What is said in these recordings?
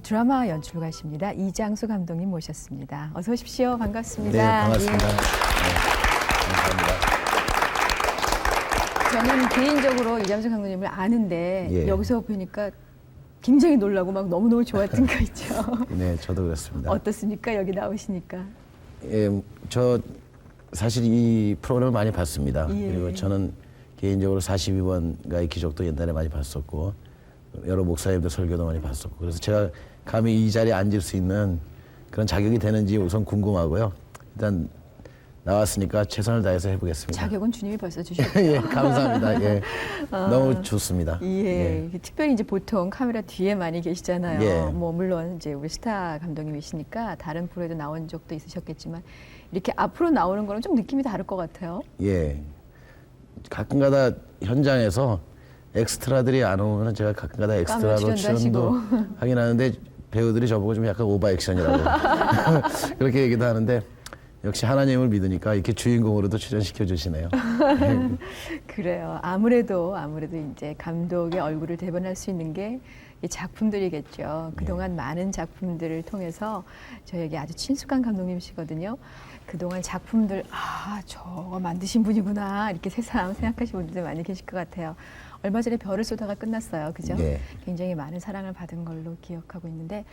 드라마 연출가십니다. 이장수 감독님 모셨습니다. 어서 오십시오. 반갑습니다. 네, 반갑습니다. 예. 네, 감사합니다. 저는 개인적으로 이장수 감독님을 아는데 예. 여기서 보니까 굉장히 놀라고 막 너무너무 좋았던 거 있죠. 네, 저도 그렇습니다. 어떻습니까? 여기 나오시니까. 예, 저 사실 이 프로그램을 많이 봤습니다. 예. 그리고 저는 개인적으로 42번가의 기적도 옛날에 많이 봤었고 여러 목사님들 설교도 많이 봤었고 그래서 제가 감히 이 자리에 앉을 수 있는 그런 자격이 되는지 우선 궁금하고요. 일단 나왔으니까 최선을 다해서 해보겠습니다. 자격은 주님이 벌써 주셨고. 예, 감사합니다. 예, 너무 좋습니다. 예. 특별히 이제 보통 카메라 뒤에 많이 계시잖아요. 예. 뭐 물론 이제 우리 스타 감독님이시니까 다른 프로에도 나온 적도 있으셨겠지만 이렇게 앞으로 나오는 거는 좀 느낌이 다를 것 같아요. 예, 가끔가다 현장에서 엑스트라들이 안 오면 제가 가끔가다 엑스트라로 출연도 하긴 하는데 배우들이 저보고 좀 약간 오버 액션이라고 그렇게 얘기도 하는데 역시 하나님을 믿으니까 이렇게 주인공으로도 출연시켜 주시네요. 그래요. 아무래도 이제 감독의 얼굴을 대변할 수 있는 게 이 작품들이겠죠. 그동안 많은 작품들을 통해서 저에게 아주 친숙한 감독님이시거든요. 그동안 작품들 저거 만드신 분이구나 이렇게 새삼 생각하시는 분들도 많이 계실 것 같아요. 얼마 전에 별을 쏘다가 끝났어요. 그죠? 네. 굉장히 많은 사랑을 받은 걸로 기억하고 있는데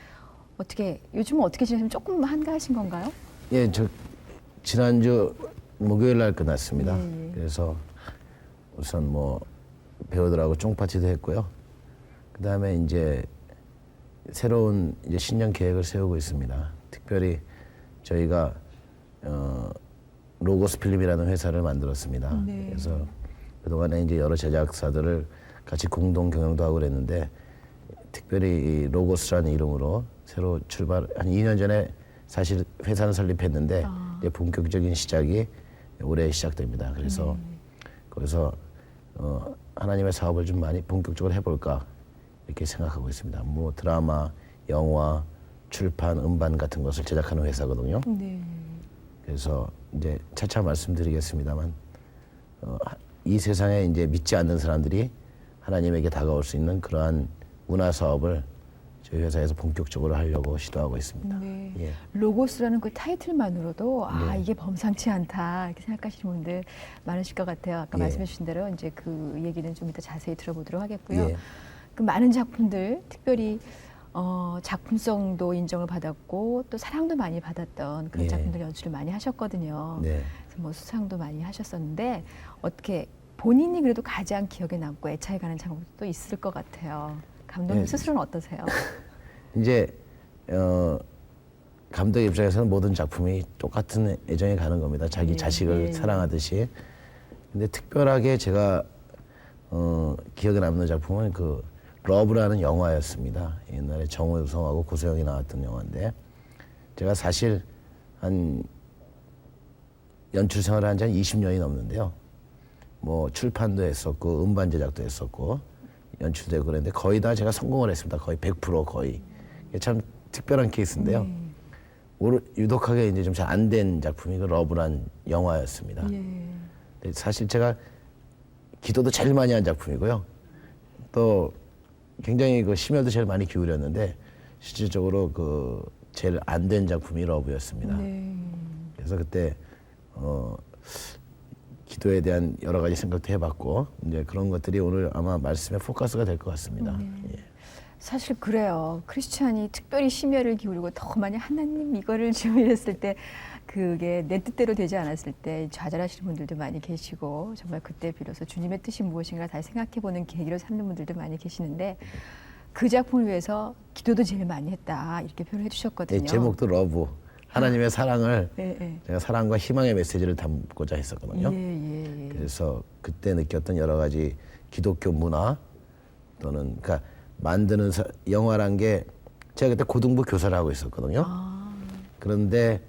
요즘은 어떻게 지내시면 조금 한가하신 건가요? 예, 저 지난주 목요일 날 끝났습니다. 예. 그래서 우선 뭐 배우들하고 쫑파티도 했고요. 그 다음에 이제 새로운 이제 신년 계획을 세우고 있습니다. 특별히 저희가 로고스 필름이라는 회사를 만들었습니다. 네. 그래서 그동안에 이제 여러 제작사들을 같이 공동 경영도 하고 그랬는데 특별히 이 로고스라는 이름으로 새로 한 2년 전에 사실 회사는 설립했는데 이제 본격적인 시작이 올해 시작됩니다. 그래서 거기서 하나님의 사업을 좀 많이 본격적으로 해볼까 이렇게 생각하고 있습니다. 뭐 드라마, 영화, 출판, 음반 같은 것을 제작하는 회사거든요. 네. 그래서 이제 차차 말씀드리겠습니다만 이 세상에 이제 믿지 않는 사람들이 하나님에게 다가올 수 있는 그러한 문화 사업을 저희 회사에서 본격적으로 하려고 시도하고 있습니다. 네. 예. 로고스라는 그 타이틀만으로도 네. 이게 범상치 않다 이렇게 생각하시는 분들 많으실 것 같아요. 아까 예. 말씀해 주신 대로 이제 그 얘기는 좀 이따 자세히 들어보도록 하겠고요. 예. 그 많은 작품들 특별히 작품성도 인정을 받았고 또 사랑도 많이 받았던 그런 예. 작품들 연출을 많이 하셨거든요. 네. 그래서 뭐 수상도 많이 하셨었는데 어떻게 본인이 그래도 가장 기억에 남고 애착이 가는 작품도 있을 것 같아요. 감독님 예. 스스로는 어떠세요? 이제 감독 입장에서는 모든 작품이 똑같은 애정이 가는 겁니다. 자기 자식을 사랑하듯이. 근데 특별하게 제가 기억에 남는 작품은 그 러브라는 영화였습니다. 옛날에 정우성하고 고소영이 나왔던 영화인데 제가 사실 한 연출 생활을 한 지 한 20년이 넘는데요. 뭐 출판도 했었고 음반 제작도 했었고 연출도 했고 그랬는데 거의 다 제가 성공을 했습니다. 거의 100% 거의. 이게 참 특별한 케이스인데요. 유독하게 이제 좀 잘 안 된 작품이 그 러브란 영화였습니다. 근데 사실 제가 기도도 제일 많이 한 작품이고요. 또 굉장히 그 심혈도 제일 많이 기울였는데 실질적으로 그 제일 안 된 작품이 러브였습니다. 그래서 그때 기도에 대한 여러 가지 생각도 해봤고 이제 그런 것들이 오늘 아마 말씀의 포커스가 될 것 같습니다. 예. 사실 그래요. 크리스찬이 특별히 심혈을 기울이고 더 많이 하나님 이거를 좀 이랬을 때 그게 내 뜻대로 되지 않았을 때 좌절하시는 분들도 많이 계시고 정말 그때 비로소 주님의 뜻이 무엇인가 다시 생각해보는 계기로 삼는 분들도 많이 계시는데 그 작품을 위해서 기도도 제일 많이 했다 이렇게 표현해 주셨거든요. 예, 제목도 러브. 하나님의 사랑을 예. 제가 사랑과 희망의 메시지를 담고자 했었거든요. 예. 그래서 그때 느꼈던 여러 가지 기독교 문화 또는 그러니까 만드는 영화란 게 제가 그때 고등부 교사를 하고 있었거든요. 그런데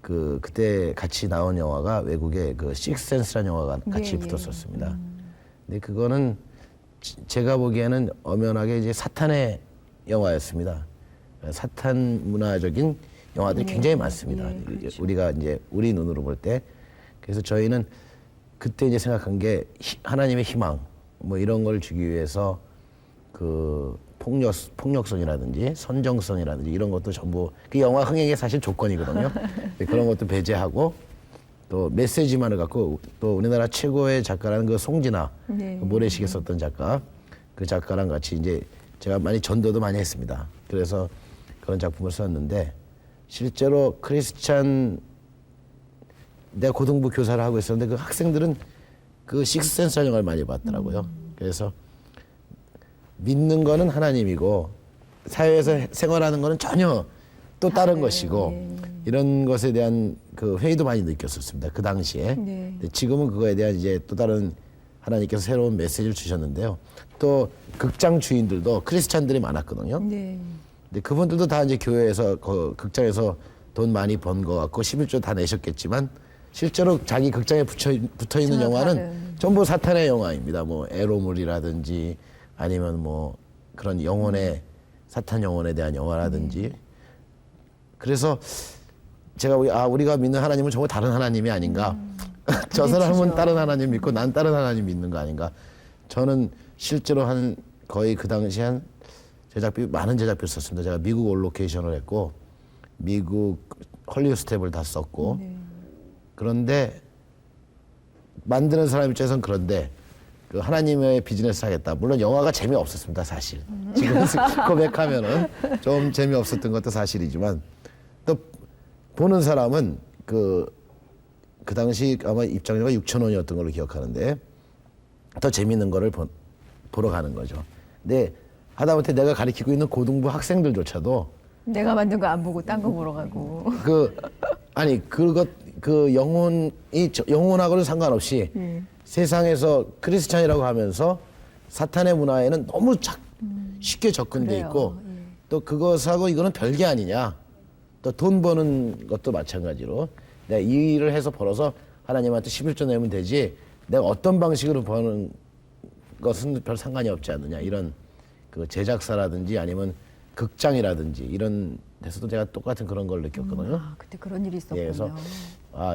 그때 같이 나온 영화가 외국의 그 식스센스라는 영화가 같이 붙었었습니다. 근데 그거는 제가 보기에는 엄연하게 이제 사탄의 영화였습니다. 사탄 문화적인 영화들이 굉장히 많습니다. 그렇죠. 우리가 이제 우리 눈으로 볼 때. 그래서 저희는 그때 이제 생각한 게 하나님의 희망 뭐 이런 걸 주기 위해서 그 폭력성이라든지 선정성이라든지 이런 것도 전부 그 영화 흥행의 사실 조건이거든요. 그런 것도 배제하고 또 메시지만을 갖고 또 우리나라 최고의 작가라는 그 송진아 네. 그 모래시계 썼던 작가 그 작가랑 같이 이제 제가 많이 전도도 많이 했습니다. 그래서 그런 작품을 썼는데 실제로 크리스찬 내가 고등부 교사를 하고 있었는데 그 학생들은 그 식스센스 영화를 많이 봤더라고요. 그래서 믿는 거는 하나님이고 사회에서 생활하는 거는 전혀 또 다른 것이고 이런 것에 대한 그 회의도 많이 느꼈었습니다. 그 당시에. 네. 근데 지금은 그거에 대한 이제 또 다른 하나님께서 새로운 메시지를 주셨는데요. 또 극장 주인들도 크리스찬들이 많았거든요. 네. 근데 그분들도 다 이제 교회에서 그 극장에서 돈 많이 번 거 같고 11조 다 내셨겠지만 실제로 자기 극장에 붙어 있는 전혀 영화는 다른. 전부 사탄의 영화입니다. 뭐 에로물이라든지 아니면 뭐 그런 영혼의 사탄 영혼에 대한 영화라든지. 그래서 제가 우리가 믿는 하나님은 정말 다른 하나님이 아닌가. 저 사람은 부딪히죠. 다른 하나님 믿고 난 다른 하나님 믿는 거 아닌가. 저는 실제로 한 거의 그 당시 한 제작비 많은 제작비를 썼습니다. 제가 미국 올로케이션을 했고 미국 헐리우드 스텝을 다 썼고 그런데 만드는 사람 입장에서는 그런데 그 하나님의 비즈니스 하겠다. 물론 영화가 재미없었습니다. 사실. 지금 고백하면은 좀 재미없었던 것도 사실이지만 또 보는 사람은 그 당시 아마 입장료가 6,000원이었던 걸로 기억하는데 더 재밌는 거를 보러 가는 거죠. 근데 하다못해 내가 가르치고 있는 고등부 학생들조차도 내가 만든 거 안 보고 딴 거 보러 가고. 그 영혼하고는 상관없이 세상에서 크리스찬이라고 하면서 사탄의 문화에는 너무 쉽게 접근돼 그래요. 있고 또 그것하고 이거는 별개 아니냐. 또 돈 버는 것도 마찬가지로 내가 이 일을 해서 벌어서 하나님한테 11조 내면 되지 내가 어떤 방식으로 버는 것은 별 상관이 없지 않느냐. 이런 그 제작사라든지 아니면 극장이라든지 이런 데서도 제가 똑같은 그런 걸 느꼈거든요. 그때 그런 일이 있었군요. 예, 그래서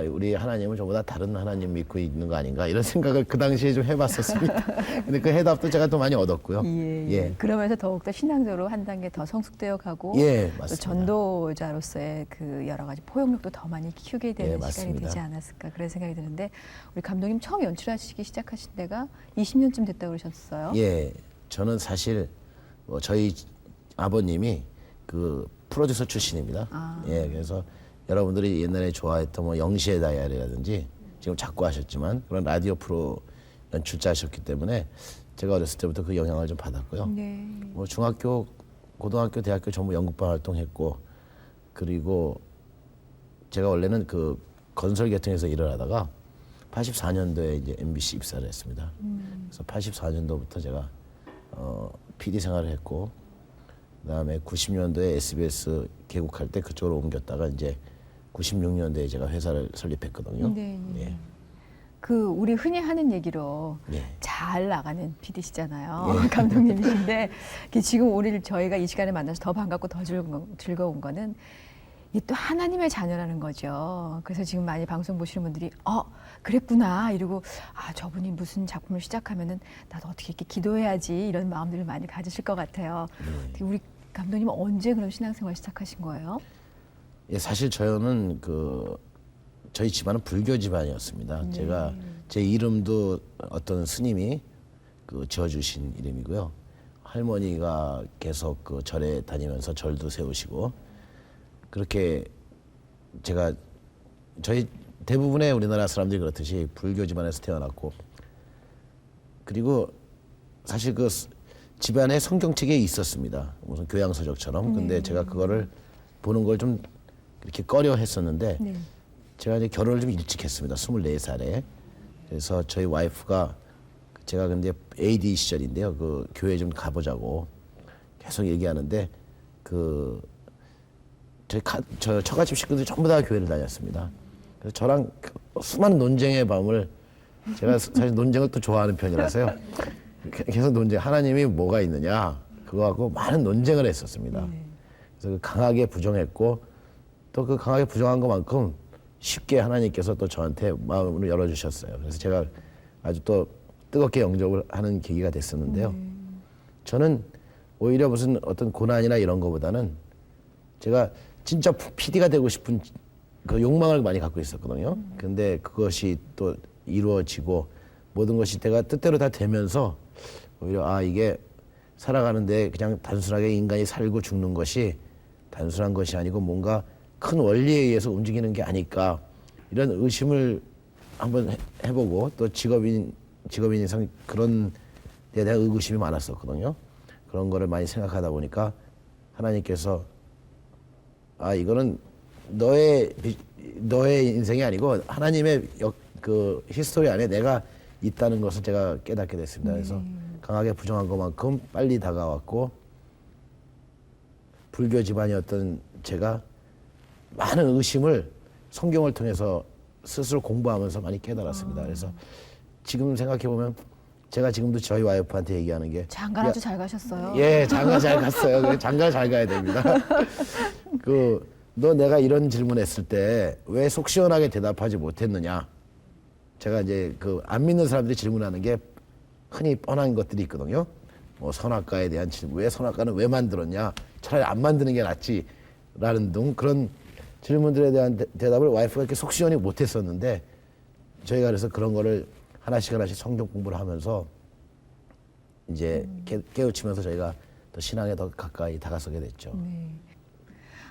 우리 하나님은 저보다 다른 하나님 믿고 있는 거 아닌가 이런 생각을 그 당시에 좀 해봤었습니다. 근데 그 해답도 제가 또 많이 얻었고요. 예. 그러면서 더욱더 신앙적으로 한 단계 더 성숙되어 가고 예, 또 맞습니다. 전도자로서의 그 여러 가지 포용력도 더 많이 키우게 되는 예, 시간이 맞습니다. 되지 않았을까 그런 생각이 드는데 우리 감독님 처음 연출하시기 시작하신 데가 20년쯤 됐다고 그러셨어요. 예, 저는 사실 저희 아버님이 그 프로듀서 출신입니다. 예, 그래서 여러분들이 옛날에 좋아했던 뭐 영시의 다이아리라든지 지금 자꾸 하셨지만 그런 라디오 프로 연출자 하셨기 때문에 제가 어렸을 때부터 그 영향을 좀 받았고요. 네. 뭐 중학교, 고등학교, 대학교 전부 연극반 활동했고 그리고 제가 원래는 그 건설 계통에서 일을 하다가 84년도에 이제 MBC 입사를 했습니다. 그래서 84년도부터 제가 PD 생활을 했고 그다음에 90년도에 SBS 개국할 때 그쪽으로 옮겼다가 이제 96년도에 제가 회사를 설립했거든요. 네. 예. 그 우리 흔히 하는 얘기로 예. 잘 나가는 PD시잖아요. 감독님이신데 지금 우리를 저희가 이 시간에 만나서 더 반갑고 더 즐거운 거는 이 또 하나님의 자녀라는 거죠. 그래서 지금 많이 방송 보시는 분들이 그랬구나 이러고 저분이 무슨 작품을 시작하면은 나도 어떻게 이렇게 기도해야지 이런 마음들을 많이 가지실 것 같아요. 우리 감독님은 언제 그런 신앙생활 시작하신 거예요? 예, 사실 저는 저희 집안은 불교 집안이었습니다. 제가 제 이름도 어떤 스님이 지어주신 이름이고요. 할머니가 계속 그 절에 다니면서 절도 세우시고 그렇게 제가 저희 대부분의 우리나라 사람들이 그렇듯이 불교 집안에서 태어났고 그리고 사실 그 집안에 성경책에 있었습니다. 무슨 교양서적처럼. 근데 제가 그거를 보는 걸 좀 이렇게 꺼려 했었는데 제가 이제 결혼을 좀 일찍 했습니다. 24살에. 그래서 저희 와이프가 제가 근데 AD 시절인데요. 그 교회 좀 가보자고 계속 얘기하는데 저 처갓집 식구들이 전부 다 교회를 다녔습니다. 그래서 저랑 수많은 논쟁의 밤을 제가 사실 논쟁을 또 좋아하는 편이라서요. 계속 논쟁, 하나님이 뭐가 있느냐 그거하고 많은 논쟁을 했었습니다. 그래서 강하게 부정했고 또 그 강하게 부정한 것만큼 쉽게 하나님께서 또 저한테 마음을 열어주셨어요. 그래서 제가 아주 또 뜨겁게 영접을 하는 계기가 됐었는데요. 저는 오히려 무슨 어떤 고난이나 이런 거보다는 제가 진짜 PD가 되고 싶은 그 욕망을 많이 갖고 있었거든요. 근데 그것이 또 이루어지고 모든 것이 내가 뜻대로 다 되면서 오히려 이게 살아가는데 그냥 단순하게 인간이 살고 죽는 것이 단순한 것이 아니고 뭔가 큰 원리에 의해서 움직이는 게 아닐까 이런 의심을 한번 해보고 또 직업인 이상 그런 데에 대한 의구심이 많았었거든요. 그런 거를 많이 생각하다 보니까 하나님께서 이거는 너의 인생이 아니고 하나님의 그 히스토리 안에 내가 있다는 것을 제가 깨닫게 됐습니다. 그래서 강하게 부정한 것만큼 빨리 다가왔고 불교 집안이었던 제가 많은 의심을 성경을 통해서 스스로 공부하면서 많이 깨달았습니다. 그래서 지금 생각해 보면 제가 지금도 저희 와이프한테 얘기하는 게 장가 아주 잘 가셨어요. 예, 장가 잘 갔어요. 장가 잘 가야 됩니다. 너 내가 이런 질문했을 때 왜 속 시원하게 대답하지 못했느냐? 제가 이제 안 믿는 사람들이 질문하는 게 흔히 뻔한 것들이 있거든요. 뭐 선악과에 대한 질문, 왜 선악과는 왜 만들었냐? 차라리 안 만드는 게 낫지라는 등 그런 질문들에 대한 대답을 와이프가 이렇게 속 시원히 못했었는데 저희가 그래서 그런 거를 하나씩 성경 공부를 하면서 이제 깨우치면서 저희가 더 신앙에 더 가까이 다가서게 됐죠. 네.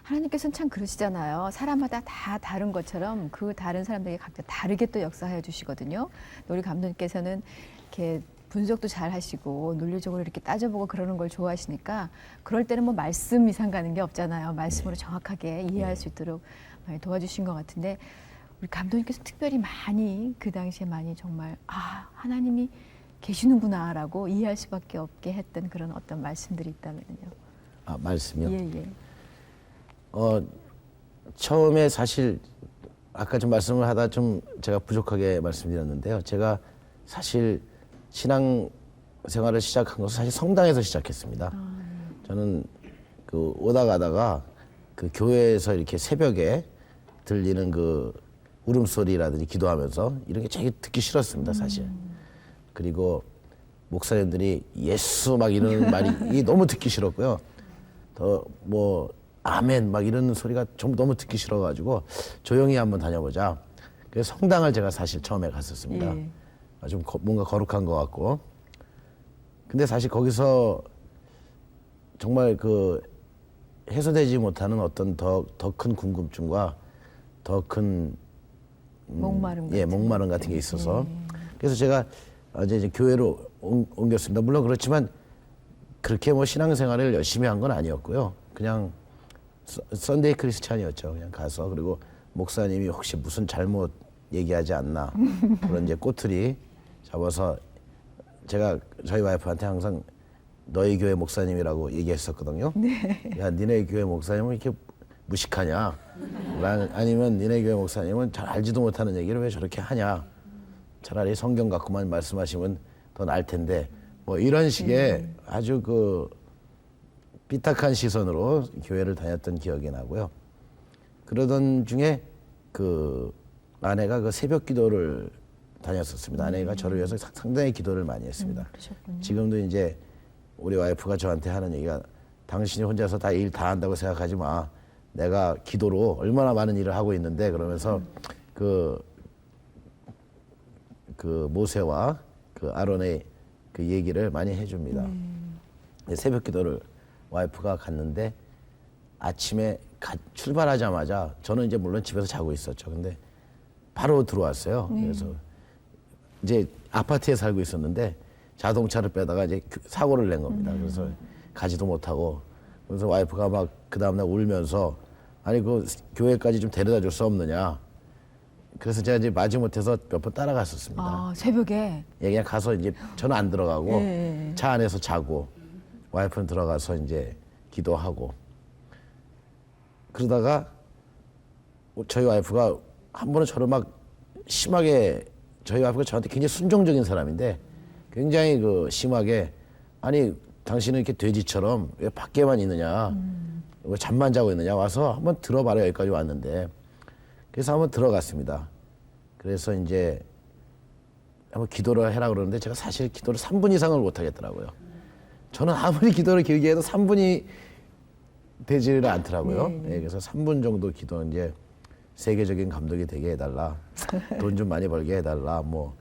하나님께서는 참 그러시잖아요. 사람마다 다 다른 것처럼 그 다른 사람들에게 각자 다르게 또 역사해 주시거든요. 우리 감독님께서는 이렇게 분석도 잘 하시고 논리적으로 이렇게 따져보고 그러는 걸 좋아하시니까 그럴 때는 뭐 말씀 이상 가는 게 없잖아요. 말씀으로 정확하게 이해할 수 있도록 많이 도와주신 것 같은데 우리 감독님께서 특별히 많이 그 당시에 많이 정말 하나님이 계시는구나라고 이해할 수밖에 없게 했던 그런 어떤 말씀들이 있다면요. 말씀이요? 예. 처음에 사실 아까 좀 말씀을 하다 좀 제가 부족하게 말씀드렸는데요. 제가 사실 신앙 생활을 시작한 것은 사실 성당에서 시작했습니다. 저는 오다 가다가 교회에서 이렇게 새벽에 들리는 울음소리라든지 기도하면서 이런 게 되게 듣기 싫었습니다, 사실. 그리고 목사님들이 예수 막 이러는 말이 이게 너무 듣기 싫었고요. 아멘 막 이런 소리가 좀 너무 듣기 싫어가지고 조용히 한번 다녀보자. 그래서 성당을 제가 사실 처음에 갔었습니다. 예. 좀 뭔가 거룩한 것 같고. 근데 사실 거기서 정말 해소되지 못하는 어떤 더 큰 궁금증과 더 큰 목마름 같은 게 있어서 그래서 제가 이제 교회로 옮겼습니다. 물론 그렇지만 그렇게 신앙생활을 열심히 한 건 아니었고요. 그냥 선데이 크리스찬이었죠. 그냥 가서 그리고 목사님이 혹시 무슨 잘못 얘기하지 않나 그런 이제 꼬투리 잡아서 제가 저희 와이프한테 항상 너희 교회 목사님이라고 얘기했었거든요. 야, 니네 교회 목사님은 이렇게 무식하냐? 아니면 니네 교회 목사님은 잘 알지도 못하는 얘기를 왜 저렇게 하냐? 차라리 성경 갖고만 말씀하시면 더 나을 텐데 뭐 이런 식의 아주 삐딱한 시선으로 교회를 다녔던 기억이 나고요. 그러던 중에 아내가 새벽 기도를 다녔었습니다. 아내가 저를 위해서 상당히 기도를 많이 했습니다. 지금도 이제 우리 와이프가 저한테 하는 얘기가 당신이 혼자서 다 일 다 한다고 생각하지 마. 내가 기도로 얼마나 많은 일을 하고 있는데 그러면서 모세와 아론의 얘기를 많이 해줍니다. 새벽 기도를 와이프가 갔는데 아침에 출발하자마자 저는 이제 물론 집에서 자고 있었죠. 근데 바로 들어왔어요. 그래서 이제 아파트에 살고 있었는데 자동차를 빼다가 이제 사고를 낸 겁니다. 그래서 가지도 못하고 그래서 와이프가 막 그 다음날 울면서 아니 교회까지 좀 데려다 줄 수 없느냐. 그래서 제가 이제 마지못해서 몇 번 따라갔었습니다. 새벽에? 예, 그냥 가서 이제 저는 안 들어가고 차 안에서 자고 와이프는 들어가서 이제 기도하고 그러다가 저희 와이프가 한 번은 저를 막 심하게 저희 와이프가 저한테 굉장히 순종적인 사람인데 굉장히 심하게 아니 당신은 이렇게 돼지처럼 왜 밖에만 있느냐 왜 잠만 자고 있느냐 와서 한번 들어봐라 여기까지 왔는데 그래서 한번 들어갔습니다. 그래서 이제 한번 기도를 해라 그러는데 제가 사실 기도를 3분 이상을 못 하겠더라고요. 저는 아무리 기도를 길게 해도 3분이 되지를 않더라고요. 네. 예, 그래서 3분 정도 기도 이제 세계적인 감독이 되게 해달라, 돈 좀 많이 벌게 해달라, 뭐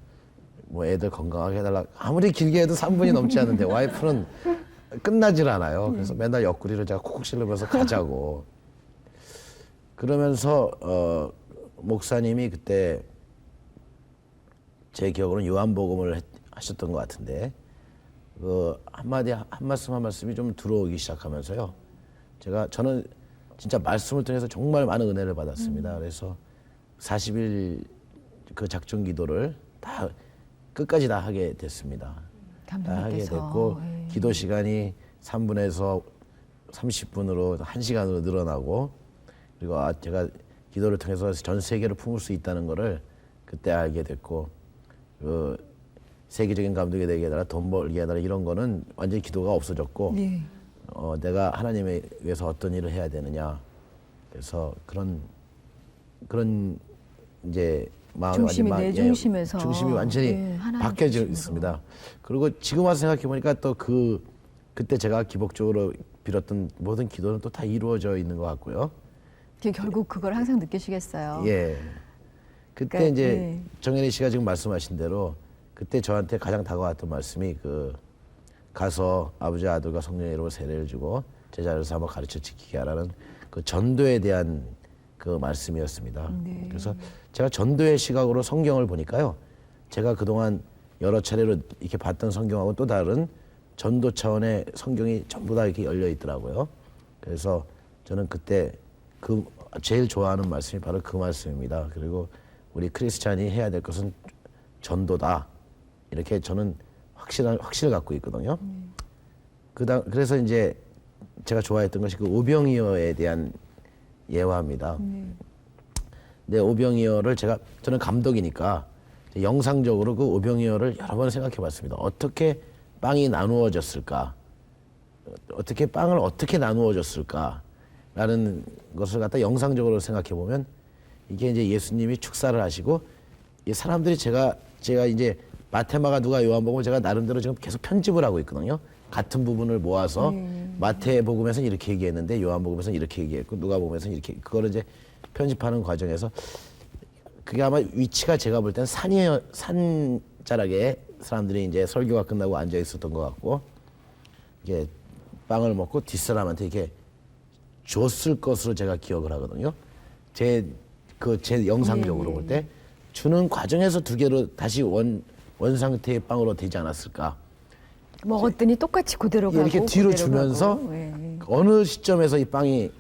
애들 건강하게 해달라. 아무리 길게 해도 3분이 넘지 않는데 와이프는 끝나질 않아요. 그래서 맨날 옆구리를 제가 콕콕 찔러면서 가자고. 그러면서 목사님이 그때 제 기억으로는 요한복음을 하셨던 것 같은데 그 한 말씀이 좀 들어오기 시작하면서요. 저는 진짜 말씀을 통해서 정말 많은 은혜를 받았습니다. 그래서 40일 그 작전 기도를 다 끝까지 다 하게 됐습니다. 다 하게 감독님께서. 됐고 예. 기도 시간이 3분에서 30분으로 1시간으로 늘어나고 그리고 제가 기도를 통해서 전 세계를 품을 수 있다는 거를 그때 알게 됐고 그 세계적인 감독이 되게 해달라, 돈 벌게 해달라 이런 거는 완전히 기도가 없어졌고 네. 내가 하나님에 위해서 어떤 일을 해야 되느냐. 그래서 그런 이제 마음이 중심이 내 중심에서 중심이 완전히 예, 하나님 바뀌어져 중심으로. 있습니다. 그리고 지금 와서 생각해 보니까 또 그때 제가 기복적으로 빌었던 모든 기도는 또 다 이루어져 있는 것 같고요. 결국 그걸 항상 느끼시겠어요. 예. 그때 그러니까, 이제 예. 정현희 씨가 지금 말씀하신 대로 그때 저한테 가장 다가왔던 말씀이 가서 아버지 아들과 성령의 이름으로 세례를 주고 제자를 삼아 가르쳐 지키게 하라는 그 전도에 대한 그 말씀이었습니다. 네. 그래서 제가 전도의 시각으로 성경을 보니까요. 제가 그동안 여러 차례로 이렇게 봤던 성경하고 또 다른 전도 차원의 성경이 전부 다 이렇게 열려 있더라고요. 그래서 저는 그때 제일 좋아하는 말씀이 바로 그 말씀입니다. 그리고 우리 크리스찬이 해야 될 것은 전도다. 이렇게 저는 확신을 갖고 있거든요. 그래서 이제 제가 좋아했던 것이 그 오병이어에 대한 예화입니다. 근데 오병이어를 저는 감독이니까 영상적으로 그 오병이어를 여러 번 생각해 봤습니다. 어떻게 빵이 나누어졌을까? 어떻게 빵을 어떻게 나누어 줬을까라는 것을 갖다 영상적으로 생각해 보면 이게 이제 예수님이 축사를 하시고 이 사람들이 제가 이제 마테마가 누가 요한복음을 제가 나름대로 지금 계속 편집을 하고 있거든요. 같은 부분을 모아서 마태복음에서는 이렇게 얘기했는데 요한복음에서는 이렇게 얘기했고 누가복음에서는 이렇게 그거를 이제 편집하는 과정에서 그게 아마 위치가 제가 볼 때는 산자락에 사람들이 이제 설교가 끝나고 앉아 있었던 것 같고 이게 빵을 먹고 뒷사람한테 이렇게 줬을 것으로 제가 기억을 하거든요. 제 영상적으로 볼 때 주는 과정에서 두 개로 다시 원 상태의 빵으로 되지 않았을까. 먹었더니 똑같이 그대로 가고 이렇게 뒤로 그대로 주면서 가고. 예. 어느 시점에서 이 빵이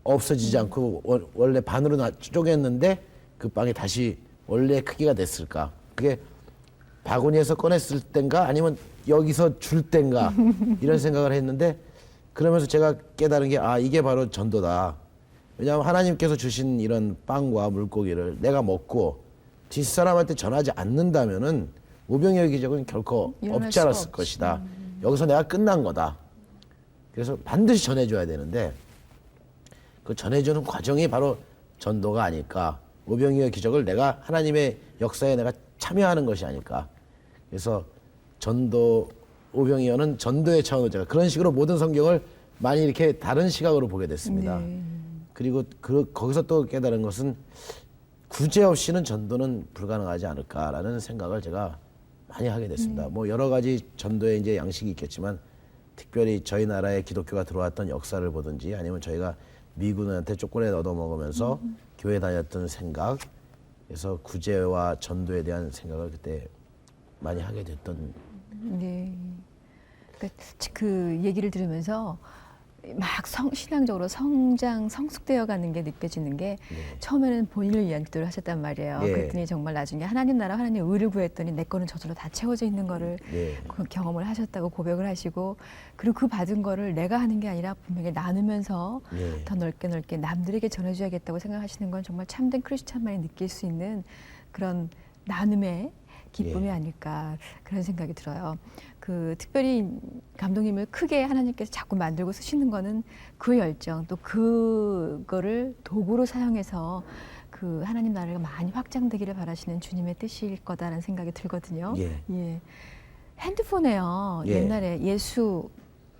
없어지지 않고 원래 반으로 쪼갰는데 그 빵이 다시 원래 크기가 됐을까. 그게 바구니에서 꺼냈을 땐가 아니면 여기서 줄 땐가 이런 생각을 했는데 그러면서 제가 깨달은 게 이게 바로 전도다. 왜냐하면 하나님께서 주신 이런 빵과 물고기를 내가 먹고 뒷사람한테 전하지 않는다면은 오병이어 기적은 결코 일어날 없지 수가 않았을 없지. 것이다. 여기서 내가 끝난 거다. 그래서 반드시 전해줘야 되는데 그 전해주는 과정이 바로 전도가 아닐까. 오병이어 기적을 내가 하나님의 역사에 내가 참여하는 것이 아닐까. 그래서 오병이어는 전도의 차원으로 제가 그런 식으로 모든 성경을 많이 이렇게 다른 시각으로 보게 됐습니다. 네. 그리고 거기서 또 깨달은 것은 구제 없이는 전도는 불가능하지 않을까라는 생각을 제가 많이 하게 됐습니다. 뭐 여러 가지 전도의 이제 양식이 있겠지만 특별히 저희 나라에 기독교가 들어왔던 역사를 보든지 아니면 저희가 미군한테 초콜릿 얻어먹으면서 교회 다녔던 생각, 그래서 구제와 전도에 대한 생각을 그때 많이 하게 됐던. 네. 그러니까 그 얘기를 들으면서 막 신앙적으로 성숙되어 가는 게 느껴지는 게 처음에는 본인을 위한 기도를 하셨단 말이에요. 네. 그랬더니 정말 나중에 하나님 나라 하나님 의를 구했더니 내 거는 저절로 다 채워져 있는 거를 네. 그 경험을 하셨다고 고백을 하시고 그리고 그 받은 거를 내가 하는 게 아니라 분명히 나누면서 네. 더 넓게 남들에게 전해줘야겠다고 생각하시는 건 정말 참된 크리스찬만이 느낄 수 있는 그런 나눔의 기쁨이 예. 아닐까 그런 생각이 들어요. 특별히 감독님을 크게 하나님께서 자꾸 만들고 쓰시는 거는 그 열정 또 그거를 도구로 사용해서 그 하나님 나라가 많이 확장되기를 바라시는 주님의 뜻일 거다라는 생각이 들거든요. 예. 예. 핸드폰에요. 예. 옛날에 예수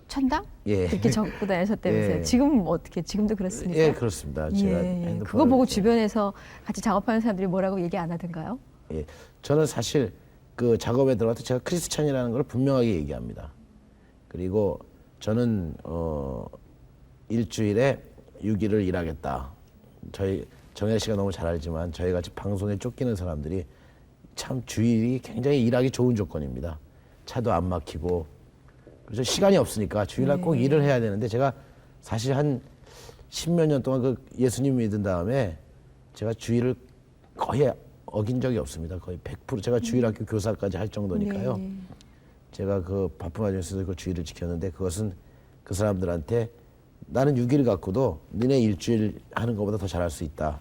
천당 예. 이렇게 적고 다니셨다면서요. 예. 지금 어떻게? 지금도 그렇습니까? 예, 그렇습니다. 제가 예. 핸드폰을 그거 보고 이렇게- 주변에서 같이 작업하는 사람들이 뭐라고 얘기 안 하던가요? 예, 저는 사실 그 작업에 들어갈 때 제가 크리스찬이라는 걸 분명하게 얘기합니다. 그리고 저는 일주일에 6일을 일하겠다. 저희 정혜 씨가 너무 잘 알지만 저희 같이 방송에 쫓기는 사람들이 참 주일이 굉장히 일하기 좋은 조건입니다. 차도 안 막히고 그래서 시간이 없으니까 주일날 꼭 일을 해야 되는데 제가 사실 한 10몇 년 동안 그 예수님 믿은 다음에 제가 주일을 거의 어긴 적이 없습니다. 거의 100% 제가 주일학교 교사까지 할 정도니까요. 네. 제가 그 바쁜 와중에서도 그 주일을 지켰는데 그것은 그 사람들한테 나는 6일 갖고도 너네 일주일 하는 것보다 더 잘할 수 있다.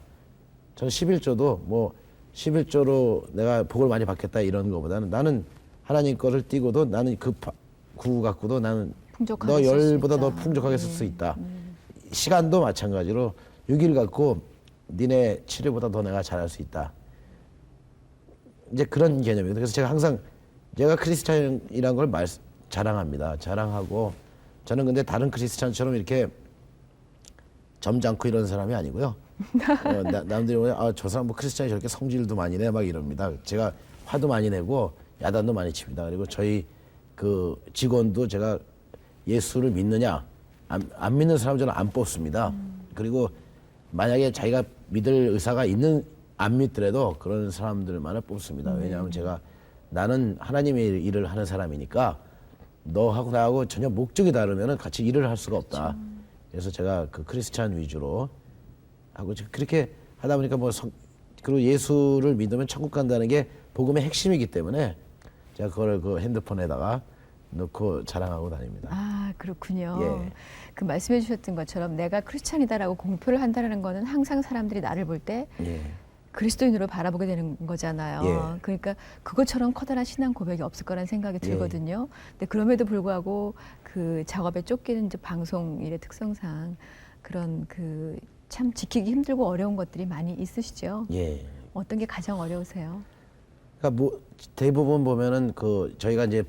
저는 11조도 뭐 11조로 내가 복을 많이 받겠다 이런 것보다는 나는 하나님 거를 띄고도 나는 그 구 갖고도 나는 풍족하게 너 쓸수 열보다 있다. 더 풍족하게 쓸 수 네. 있다. 시간도 마찬가지로 6일 갖고 니네 7일보다 더 내가 잘할 수 있다. 이제 그런 개념이거든요. 그래서 제가 항상 제가 크리스찬이라는 걸 자랑합니다. 자랑하고 저는 근데 다른 크리스찬처럼 이렇게 점잖고 이런 사람이 아니고요. 남들이 보면 저 사람 뭐 크리스찬이 저렇게 성질도 많이 내 막 이럽니다. 제가 화도 많이 내고 야단도 많이 칩니다. 그리고 저희 그 직원도 제가 예수를 믿느냐 안 믿는 사람 저는 안 뽑습니다. 그리고 만약에 자기가 믿을 의사가 있는 안 믿더라도 그런 사람들만을 뽑습니다. 왜냐하면 제가 나는 하나님의 일을 하는 사람이니까 너하고 나하고 전혀 목적이 다르면 같이 일을 할 수가 없다. 그래서 제가 그 크리스찬 위주로 하고 그렇게 하다 보니까 그리고 예수를 믿으면 천국 간다는 게 복음의 핵심이기 때문에 제가 그걸 그 핸드폰에다가 넣고 자랑하고 다닙니다. 아, 그렇군요. 예. 그 말씀해 주셨던 것처럼 내가 크리스찬이다라고 공표를 한다는 거는 항상 사람들이 나를 볼 때 예. 그리스도인으로 바라보게 되는 거잖아요. 예. 그러니까 그것처럼 커다란 신앙 고백이 없을 거라는 생각이 들거든요. 근데 그럼에도 불구하고 그 작업에 쫓기는 이제 방송 일의 특성상 그런 그 참 지키기 힘들고 어려운 것들이 많이 있으시죠. 예. 어떤 게 가장 어려우세요? 그러니까 뭐 대부분 보면은 그 저희가 이제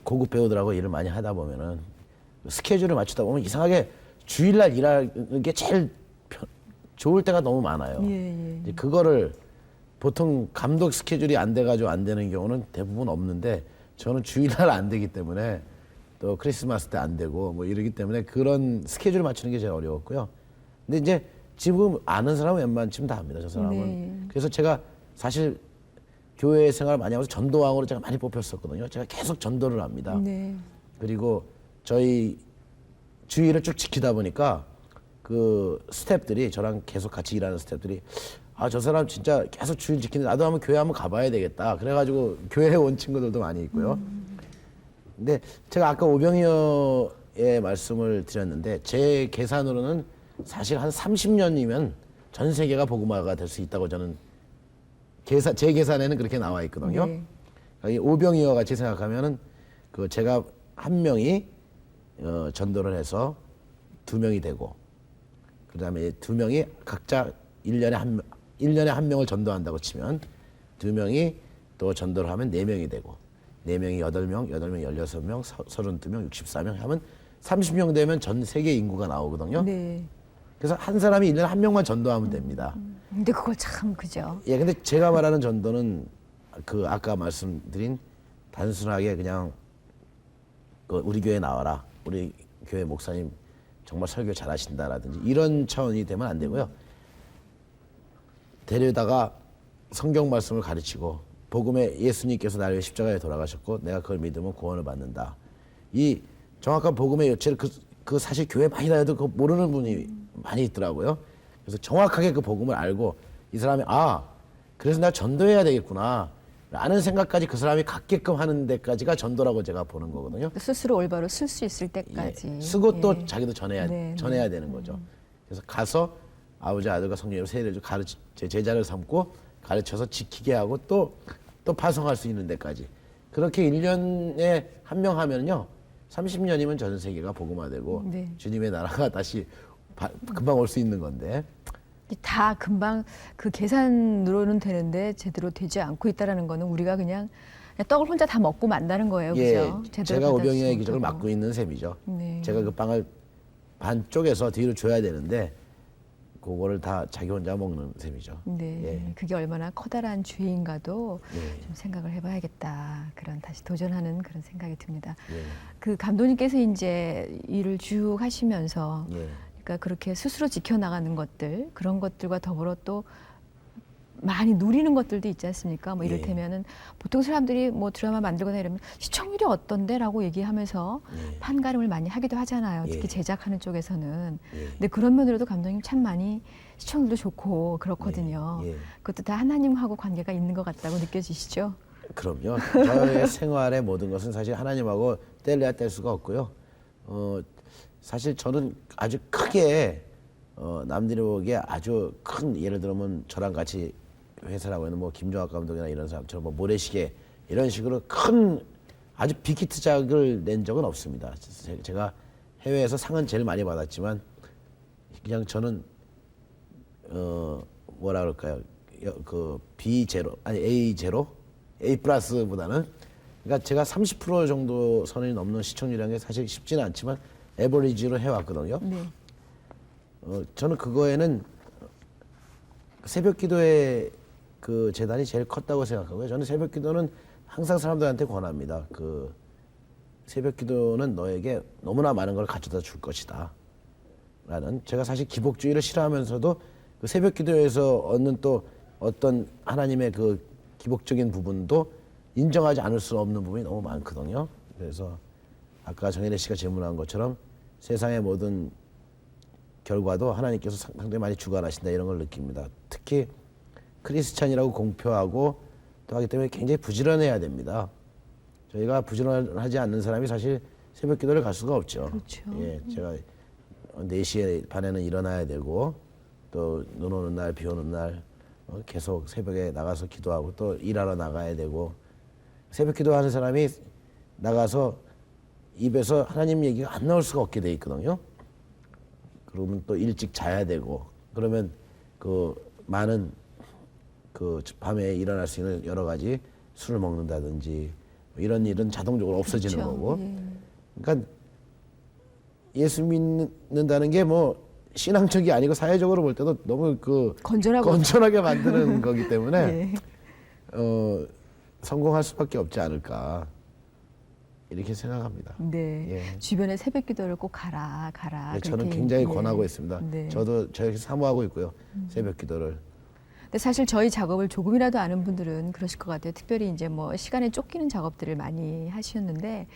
고급 배우들하고 일을 많이 하다 보면은 스케줄을 맞추다 보면 이상하게 주일날 일하는 게 제일 좋을 때가 너무 많아요. 예. 이제 그거를 보통 감독 스케줄이 안 돼가지고 안 되는 경우는 대부분 없는데 저는 주일날 안 되기 때문에 또 크리스마스 때 안 되고 뭐 이러기 때문에 그런 스케줄을 맞추는 게 제일 어려웠고요. 근데 이제 지금 아는 사람은 웬만치면 다 합니다. 저 사람은. 네. 그래서 제가 사실 교회 생활을 많이 하면서 전도왕으로 제가 많이 뽑혔었거든요. 제가 계속 전도를 합니다. 네. 그리고 저희 주의를 쭉 지키다 보니까 그 스태프들이 저랑 계속 같이 일하는 스태프들이 저 사람 진짜 계속 주의 지키는데 나도 한번 교회 한번 가봐야 되겠다. 그래가지고 교회에 온 친구들도 많이 있고요. 근데 제가 아까 오병이어의 말씀을 드렸는데 제 계산으로는 사실 한 30년이면 전 세계가 복음화가 될 수 있다고 저는 제 계산에는 그렇게 나와 있거든요. 네. 이 오병이어 같이 생각하면은 그 제가 한 명이 전도를 해서 2명이 되고 그다음에 2명이 각자 1년에 한 명을 전도한다고 치면 2명이 또 전도를 하면 4명이 되고 4명이 8명, 8명 16명, 32명, 64명 하면 30명 되면 전 세계 인구가 나오거든요. 네. 그래서 한 사람이 1년에 한 명만 전도하면 됩니다. 근데 그걸 참 그죠. 예, 근데 제가 말하는 전도는 그 아까 말씀드린 단순하게 그냥 그 우리 교회 나와라. 우리 교회 목사님 정말 설교 잘하신다라든지 이런 차원이 되면 안 되고요. 데려다가 성경 말씀을 가르치고 복음에 예수님께서 나를 위해 십자가에 돌아가셨고 내가 그걸 믿으면 구원을 받는다. 이 정확한 복음의 요체를 그 사실 교회 많이 다녀도 그거 모르는 분이 많이 있더라고요. 그래서 정확하게 그 복음을 알고 이 사람이 그래서 나 전도해야 되겠구나 라는 생각까지 그 사람이 갖게끔 하는 데까지가 전도라고 제가 보는 거거든요. 스스로 올바로 쓸 수 있을 때까지. 예, 쓰고 또 예. 자기도 전해야 네, 되는 거죠. 그래서 가서 아버지 아들과 성령으로 세례를 제 제자를 삼고 가르쳐서 지키게 하고 또 파송할 수 있는 데까지 그렇게 1년에 한 명 하면요 30년이면 전 세계가 복음화되고 네. 주님의 나라가 다시 금방 올 수 있는 건데 다 금방 그 계산으로는 되는데 제대로 되지 않고 있다라는 거는 우리가 그냥 그냥 떡을 혼자 다 먹고 만다는 거예요, 예, 그죠? 제대로 제가 받아주지 오병이어의 기적을 못하고. 맡고 있는 셈이죠. 네. 제가 그 빵을 반 쪼개서 뒤로 줘야 되는데 그거를 다 자기 혼자 먹는 셈이죠. 네, 예. 그게 얼마나 커다란 죄인가도 예. 좀 생각을 해봐야겠다. 그런 다시 도전하는 그런 생각이 듭니다. 예. 그 감독님께서 이제 일을 쭉 하시면서, 예. 그러니까 그렇게 스스로 지켜나가는 것들, 그런 것들과 더불어 또 많이 누리는 것들도 있지 않습니까? 뭐 예. 이를테면은 보통 사람들이 뭐 드라마 만들거나 이러면 시청률이 어떤데라고 얘기하면서 예. 판가름을 많이 하기도 하잖아요. 특히 예. 제작하는 쪽에서는. 예. 근데 그런 면으로도 감독님 참 많이 시청률도 좋고 그렇거든요. 예. 예. 그것도 다 하나님하고 관계가 있는 것 같다고 느껴지시죠? 그럼요. 저의 생활의 모든 것은 사실 하나님하고 뗄래야 뗄 수가 없고요. 사실 저는 아주 크게 남들이 보기에 아주 큰, 예를 들면 저랑 같이 회사라고 하는 뭐 김종학 감독이나 이런 사람처럼 뭐 모래시계 이런 식으로 큰 아주 빅히트작을 낸 적은 없습니다. 제가 해외에서 상은 제일 많이 받았지만 그냥 저는 뭐라 그럴까요? 그 B 제로 아니 A 제로 A 플러스보다는, 그러니까 제가 30% 정도 선이 넘는 시청률이라는 게 사실 쉽지는 않지만 에버리지로 해왔거든요. 네. 저는 그거에는 새벽기도의 그 재단이 제일 컸다고 생각하고요. 저는 새벽기도는 항상 사람들한테 권합니다. 그 새벽기도는 너에게 너무나 많은 걸 가져다 줄 것이다. 라는, 제가 사실 기복주의를 싫어하면서도 그 새벽기도에서 얻는 또 어떤 하나님의 그 기복적인 부분도 인정하지 않을 수 없는 부분이 너무 많거든요. 그래서 아까 정혜래 씨가 질문한 것처럼 세상의 모든 결과도 하나님께서 상당히 많이 주관하신다, 이런 걸 느낍니다. 특히 크리스찬이라고 공표하고 또 하기 때문에 굉장히 부지런해야 됩니다. 저희가 부지런하지 않는 사람이 사실 새벽 기도를 갈 수가 없죠. 그렇죠. 예, 제가 4시 반에는 일어나야 되고 또 눈 오는 날, 비 오는 날 계속 새벽에 나가서 기도하고 또 일하러 나가야 되고, 새벽 기도하는 사람이 나가서 입에서 하나님 얘기가 안 나올 수가 없게 돼 있거든요. 그러면 또 일찍 자야 되고, 그러면 그 많은 그 밤에 일어날 수 있는 여러 가지 술을 먹는다든지 이런 일은 자동적으로 없어지는 그렇죠. 거고. 예. 그러니까 예수 믿는다는 게 뭐 신앙적이 아니고 사회적으로 볼 때도 너무 그 건전하게 만드는 거기 때문에 예. 성공할 수밖에 없지 않을까, 이렇게 생각합니다. 네. 예. 주변에 새벽 기도를 꼭 가라. 네, 저는 그렇게, 굉장히 예. 권하고 있습니다. 네. 저도 저렇게 사모하고 있고요. 새벽 기도를. 근데 사실 저희 작업을 조금이라도 아는 분들은 그러실 것 같아요. 특별히 이제 뭐 시간에 쫓기는 작업들을 많이 하셨는데,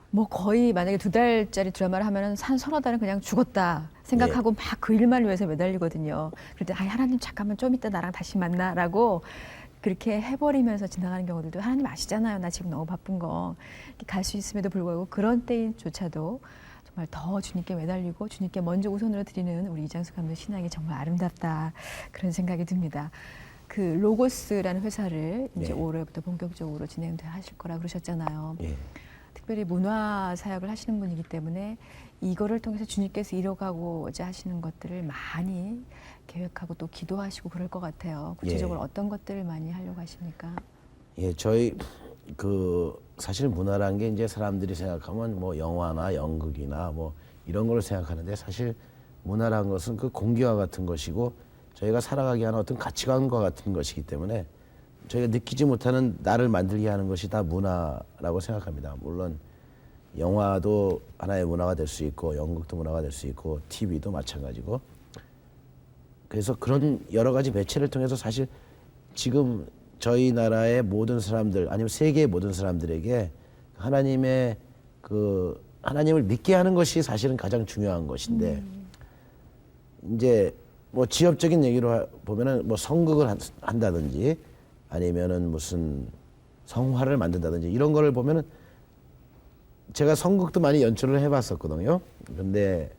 뭐 거의 만약에 2달짜리 드라마를 하면은 한 서너 달은 그냥 죽었다 생각하고 막 그 일만 위해서 매달리거든요. 그런데 하나님 잠깐만 좀 이따 나랑 다시 만나라고 그렇게 해버리면서 지나가는 경우들도, 하나님 아시잖아요. 나 지금 너무 바쁜 거. 갈 수 있음에도 불구하고 그런 때조차도 정말 더 주님께 매달리고 주님께 먼저 우선으로 드리는 우리 이장수 감독 신앙이 정말 아름답다, 그런 생각이 듭니다. 그 로고스라는 회사를 이제 네. 올해부터 본격적으로 진행하실 거라 그러셨잖아요. 예. 특별히 문화 사역을 하시는 분이기 때문에 이거를 통해서 주님께서 이뤄가고자 하시는 것들을 많이 계획하고 또 기도하시고 그럴 것 같아요. 구체적으로 예. 어떤 것들을 많이 하려고 하십니까? 예, 저희 그 사실 문화란 게 이제 사람들이 생각하면 뭐 영화나 연극이나 뭐 이런 걸 생각하는데, 사실 문화란 것은 그 공기와 같은 것이고 저희가 살아가게 하는 어떤 가치관과 같은 것이기 때문에 저희가 느끼지 못하는 나를 만들게 하는 것이 다 문화라고 생각합니다. 물론 영화도 하나의 문화가 될 수 있고 연극도 문화가 될 수 있고 TV도 마찬가지고, 그래서 그런 여러 가지 매체를 통해서 사실 지금 저희 나라의 모든 사람들, 아니면 세계의 모든 사람들에게 하나님의 그 하나님을 믿게 하는 것이 사실은 가장 중요한 것인데, 이제 뭐 지엽적인 얘기로 보면은 뭐 성극을 한다든지 아니면은 무슨 성화를 만든다든지 이런 거를 보면은, 제가 성극도 많이 연출을 해봤었거든요. 근데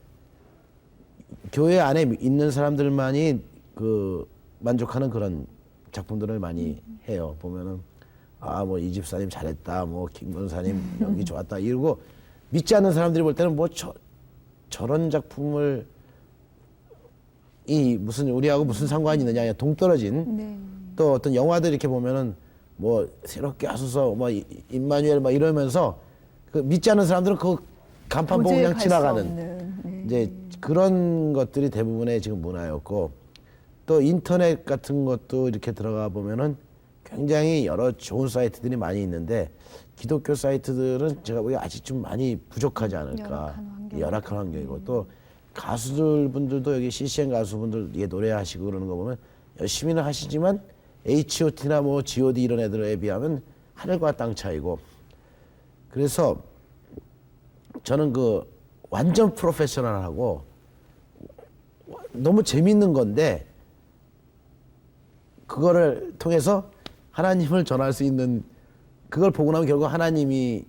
교회 안에 있는 사람들만이 그 만족하는 그런 작품들을 많이 해요. 보면은 뭐 이 집사님 잘했다, 뭐 김 권사님 연기 좋았다 이러고, 믿지 않는 사람들이 볼 때는 뭐 저런 작품을 이 무슨 우리하고 무슨 상관이 있느냐, 동떨어진. 네. 또 어떤 영화들 이렇게 보면은 뭐 새롭게 하소서 뭐 임마누엘 막 이러면서 그 믿지 않는 사람들은 그 간판 보고 도저히 그냥 갈수 지나가는 없는, 네. 이제 그런 것들이 대부분의 지금 문화였고 또 인터넷 같은 것도 이렇게 들어가 보면은 굉장히 여러 좋은 사이트들이 많이 있는데 기독교 사이트들은 제가 보기에 아직 좀 많이 부족하지 않을까. 열악한 환경이고 또 가수들 분들도 여기 CCM 가수분들 이게 노래하시고 그러는 거 보면 열심히는 하시지만 H.O.T나 뭐 G.O.D 이런 애들에 비하면 하늘과 땅 차이고 그래서 저는 그 완전 프로페셔널하고 너무 재밌는 건데 그거를 통해서 하나님을 전할 수 있는 그걸 보고 나면 결국 하나님이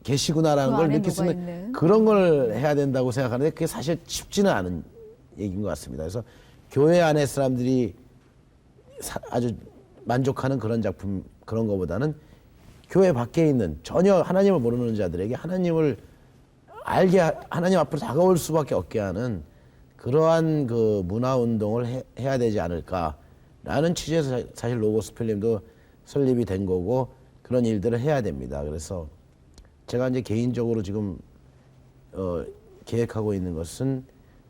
계시구나라는 그 걸 안에 느낄 수 있는 녹아있는. 그런 걸 해야 된다고 생각하는데 그게 사실 쉽지는 않은 얘기인 것 같습니다. 그래서 교회 안에 사람들이 아주 만족하는 그런 작품 그런 거보다는 교회 밖에 있는 전혀 하나님을 모르는 자들에게 하나님을 알게 하나님 앞으로 다가올 수밖에 없게 하는 그러한 그 문화 운동을 해야 되지 않을까라는 취지에서 사실 로고스 필름도 설립이 된 거고 그런 일들을 해야 됩니다. 그래서 제가 이제 개인적으로 지금 계획하고 있는 것은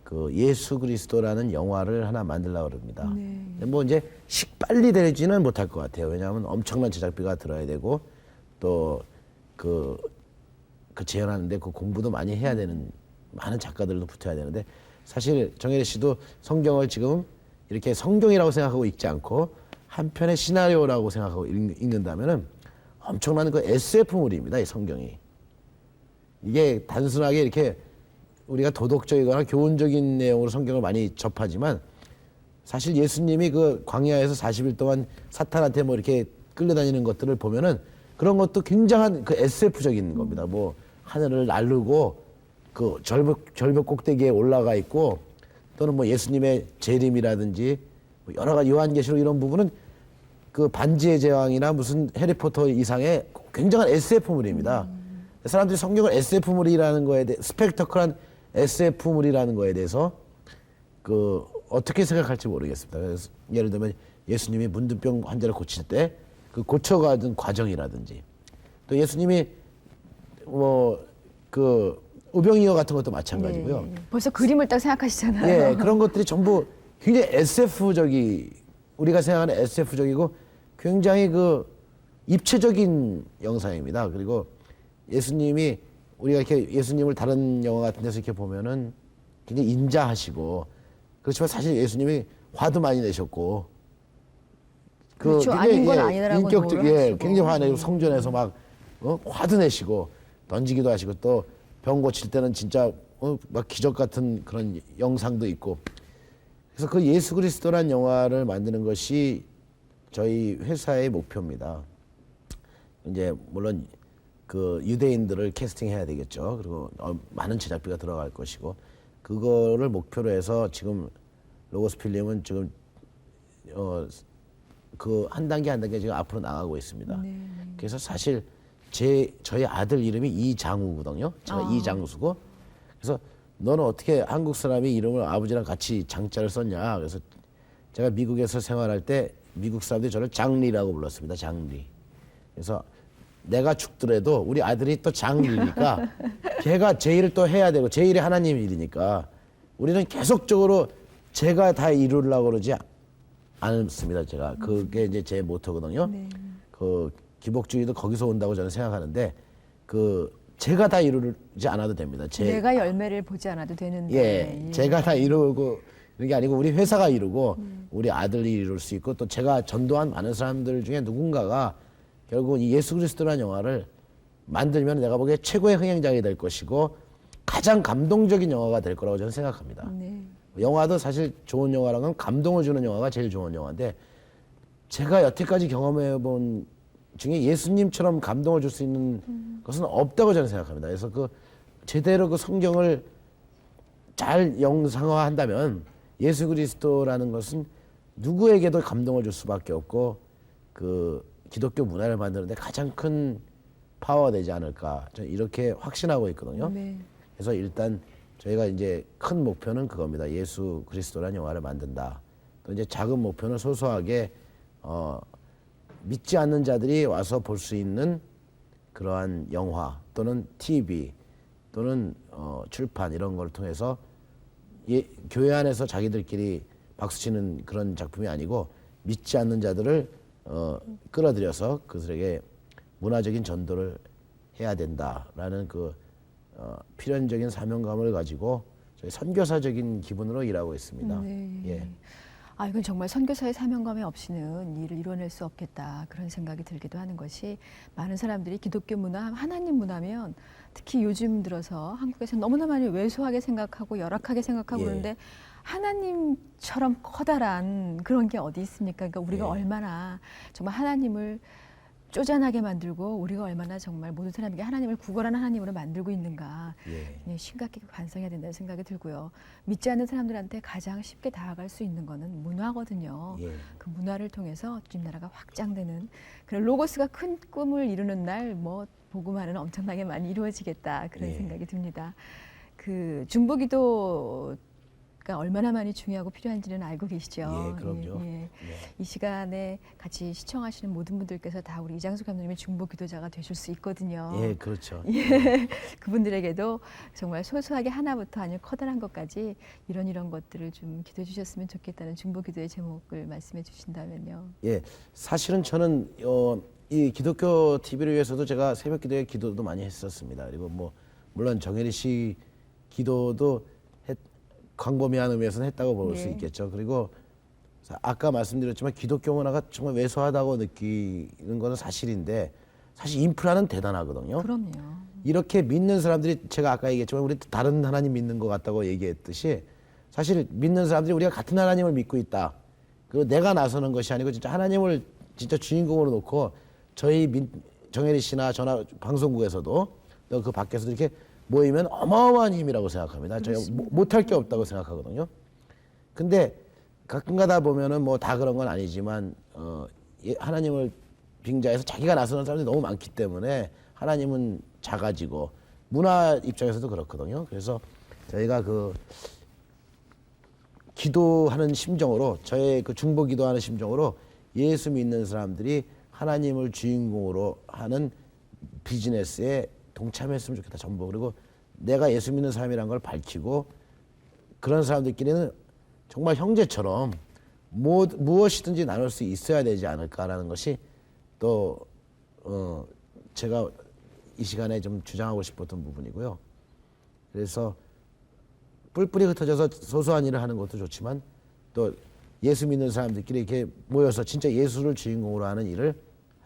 그 예수 그리스도라는 영화를 하나 만들려고 합니다. 네. 뭐 이제 빨리 되지는 못할 것 같아요. 왜냐하면 엄청난 제작비가 들어야 되고 또 그 재현하는데 그 공부도 많이 해야 되는 많은 작가들도 붙어야 되는데 사실 정혜리 씨도 성경을 지금 이렇게 성경이라고 생각하고 읽지 않고 한편의 시나리오라고 생각하고 읽는다면은 엄청난 그 SF물입니다. 이 성경이. 이게 단순하게 이렇게 우리가 도덕적이거나 교훈적인 내용으로 성경을 많이 접하지만 사실 예수님이 그 광야에서 40일 동안 사탄한테 뭐 이렇게 끌려다니는 것들을 보면은 그런 것도 굉장한 그 SF적인 겁니다. 뭐 하늘을 날르고 그 절벽 꼭대기에 올라가 있고 또는 뭐 예수님의 재림이라든지 뭐 여러 가지 요한계시록 이런 부분은 그 반지의 제왕이나 무슨 해리포터 이상의 굉장한 SF물입니다. 사람들이 성경을 SF물이라는 거에 대해 스펙터클한 SF물이라는 거에 대해서 그 어떻게 생각할지 모르겠습니다. 그래서 예를 들면 예수님이 문둥병 환자를 고칠 때 그 고쳐가던 과정이라든지 또 예수님이 뭐 그 오병이어 같은 것도 마찬가지고요. 네. 벌써 그림을 딱 생각하시잖아요. 예, 그런 것들이 전부 굉장히 우리가 생각하는 SF적이고 굉장히 그 입체적인 영상입니다. 그리고 예수님이 우리가 이렇게 예수님을 다른 영화 같은 데서 이렇게 보면은 굉장히 인자하시고 그렇지만 사실 예수님이 화도 많이 내셨고 그렇죠. 아닌 건 아니라고 인격적 노를 하시고. 굉장히 화내고 성전에서 막 화도 내시고 던지기도 하시고 또 병 고칠 때는 진짜 막 기적 같은 그런 영상도 있고 그래서 그 예수 그리스도란 영화를 만드는 것이 저희 회사의 목표입니다. 이제 물론 그 유대인들을 캐스팅해야 되겠죠. 그리고 많은 제작비가 들어갈 것이고 그거를 목표로 해서 지금 로고스 필름은 지금 그 한 단계 한 단계 지금 앞으로 나가고 있습니다. 네. 그래서 사실 저희 아들 이름이 이장우거든요. 제가 이장수고 그래서 너는 어떻게 한국 사람이 이름을 아버지랑 같이 장자를 썼냐. 그래서 제가 미국에서 생활할 때 미국 사람들이 저를 장리라고 불렀습니다. 장리. 그래서 내가 죽더라도 우리 아들이 또 장리니까 걔가 제 일을 또 해야 되고 제 일이 하나님 일이니까 우리는 계속적으로 제가 다 이루려고 그러지 않습니다. 제가 그게 이제 제 모토거든요. 네. 그 기복주의도 거기서 온다고 저는 생각하는데 그 제가 다 이루지 않아도 됩니다. 내가 열매를 보지 않아도 되는데. 예, 제가 다 이루고 이런 게 아니고 우리 회사가 이루고 우리 아들이 이룰 수 있고 또 제가 전도한 많은 사람들 중에 누군가가 결국 이 예수 그리스도라는 영화를 만들면 내가 보기에 최고의 흥행작이 될 것이고 가장 감동적인 영화가 될 거라고 저는 생각합니다. 네. 영화도 사실 좋은 영화라는 건 감동을 주는 영화가 제일 좋은 영화인데 제가 여태까지 경험해 본 중에 예수님처럼 감동을 줄 수 있는 것은 없다고 저는 생각합니다. 그래서 그 제대로 그 성경을 잘 영상화한다면 예수 그리스도라는 것은 누구에게도 감동을 줄 수밖에 없고 그 기독교 문화를 만드는데 가장 큰 파워가 되지 않을까 저는 이렇게 확신하고 있거든요. 네. 그래서 일단 저희가 이제 큰 목표는 그겁니다. 예수 그리스도라는 영화를 만든다. 또 이제 작은 목표는 소소하게 믿지 않는 자들이 와서 볼 수 있는 그러한 영화 또는 TV 또는 출판 이런 걸 통해서 교회 안에서 자기들끼리 박수치는 그런 작품이 아니고 믿지 않는 자들을 끌어들여서 그들에게 문화적인 전도를 해야 된다라는 그 필연적인 사명감을 가지고 저희 선교사적인 기분으로 일하고 있습니다. 네. 예. 아, 이건 정말 선교사의 사명감이 없이는 일을 이뤄낼 수 없겠다 그런 생각이 들기도 하는 것이 많은 사람들이 기독교 문화, 하나님 문화면 특히 요즘 들어서 한국에서 너무나 많이 왜소하게 생각하고 열악하게 생각하고 예. 그러는데 하나님처럼 커다란 그런 게 어디 있습니까? 그러니까 우리가 예. 얼마나 정말 하나님을 쪼잔하게 만들고 우리가 얼마나 정말 모든 사람에게 하나님을 구걸하는 하나님으로 만들고 있는가 예. 심각하게 반성해야 된다는 생각이 들고요. 믿지 않는 사람들한테 가장 쉽게 다가갈 수 있는 거는 문화거든요. 예. 그 문화를 통해서 주님 나라가 확장되는 그런 로고스가 큰 꿈을 이루는 날 뭐 복음화는 엄청나게 많이 이루어지겠다 그런 예. 생각이 듭니다. 그 중보기도 얼마나 많이 중요하고 필요한지는 알고 계시죠? 예, 그럼요. 예. 예. 이 시간에 같이 시청하시는 모든 분들께서 다 우리 이장수 감독님의 중보 기도자가 되실 수 있거든요. 예, 그렇죠. 예. 그분들에게도 정말 소소하게 하나부터 아니면 커다란 것까지 이런 것들을 좀 기도해 주셨으면 좋겠다는 중보 기도의 제목을 말씀해 주신다면요. 예, 사실은 저는 이 기독교 TV를 위해서도 제가 새벽 기도에 기도도 많이 했었습니다. 그리고 뭐 물론 정혜리 씨 기도도 광범위한 의미에서는 했다고 볼 수 네. 있겠죠. 그리고 아까 말씀드렸지만 기독교 문화가 정말 왜소하다고 느끼는 것은 사실인데 사실 인프라는 대단하거든요. 그럼요. 이렇게 믿는 사람들이 제가 아까 얘기했지만 우리 다른 하나님 믿는 것 같다고 얘기했듯이 사실 믿는 사람들이 우리가 같은 하나님을 믿고 있다. 그리고 내가 나서는 것이 아니고 진짜 하나님을 진짜 주인공으로 놓고 저희 정혜리 씨나 전화 방송국에서도 또 그 밖에서도 이렇게 모이면 어마어마한 힘이라고 생각합니다. 저희가 못할 게 없다고 생각하거든요. 근데 가끔가다 보면은 뭐 다 그런 건 아니지만 하나님을 빙자해서 자기가 나서는 사람들이 너무 많기 때문에 하나님은 작아지고 문화 입장에서도 그렇거든요. 그래서 저희가 그 기도하는 심정으로 저의 그 중보 기도하는 심정으로 예수 믿는 사람들이 하나님을 주인공으로 하는 비즈니스에 동참했으면 좋겠다. 전부. 그리고 내가 예수 믿는 사람이란 걸 밝히고 그런 사람들끼리는 정말 형제처럼 무엇이든지 나눌 수 있어야 되지 않을까라는 것이 또 제가 이 시간에 좀 주장하고 싶었던 부분이고요. 그래서 뿔뿔이 흩어져서 소소한 일을 하는 것도 좋지만 또 예수 믿는 사람들끼리 이렇게 모여서 진짜 예수를 주인공으로 하는 일을